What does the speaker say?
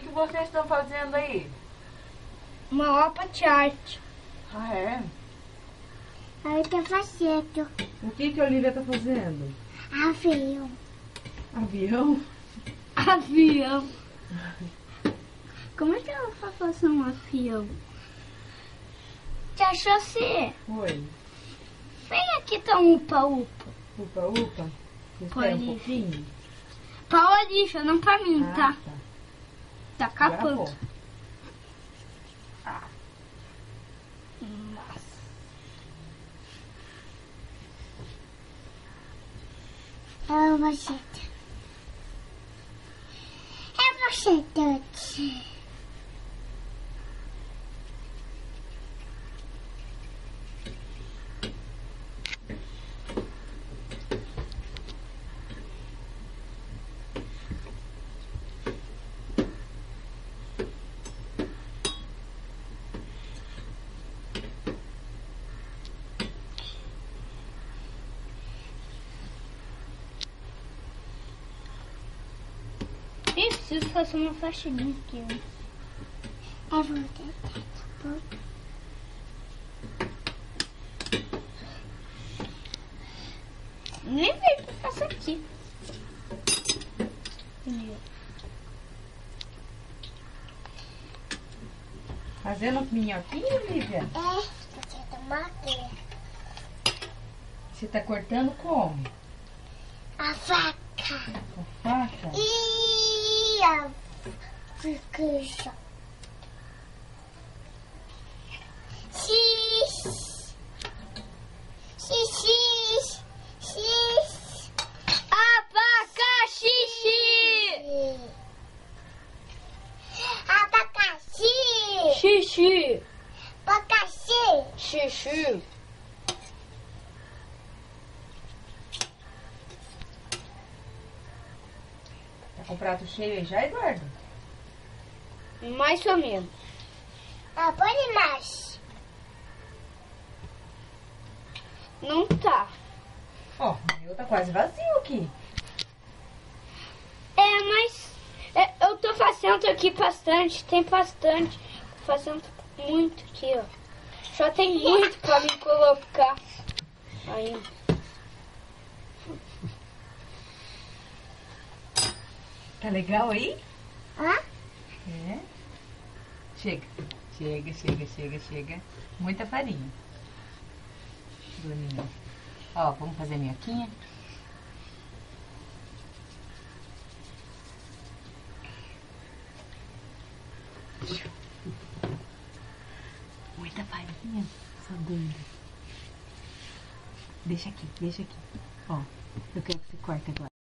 que vocês estão fazendo aí? Uma obra de arte. Ah, é? Aí tá fazendo O que a Olivia tá fazendo? avião. Avião? Avião. Como é que ela vai fazer um avião? Tia José, Oi. vem aqui dar um upa-upa. Upa. Espera um pouquinho. Pra Olivia, não pra mim, tá? Tá. Tá Agora capando. vou. É você. É você, Dante. Eu preciso fazer uma faxininha aqui. É verdade. Nem veio pra passar aqui. Fazendo minhoquinha, Olivia? É, você tomar aqui. Você tá cortando como? A faca. Com faca? E a fiqueja. X. Abacaxi. Abacaxi. Xixi. Abacaxi. Xixi. Tá com o prato cheio aí já, Eduardo? Mais ou menos. Ah, pode mais. Não tá. Ó, o meu tá quase vazio aqui. É, mas eu tô fazendo aqui bastante. Tem bastante. Tô fazendo muito aqui, ó. Só tem muito pra me colocar ainda. Tá legal aí? Hã? É. Chega. Muita farinha. Bruninha. Ó, vamos fazer minhoquinha? Muita farinha, sua doida. Deixa aqui. Ó, eu quero que você corte agora.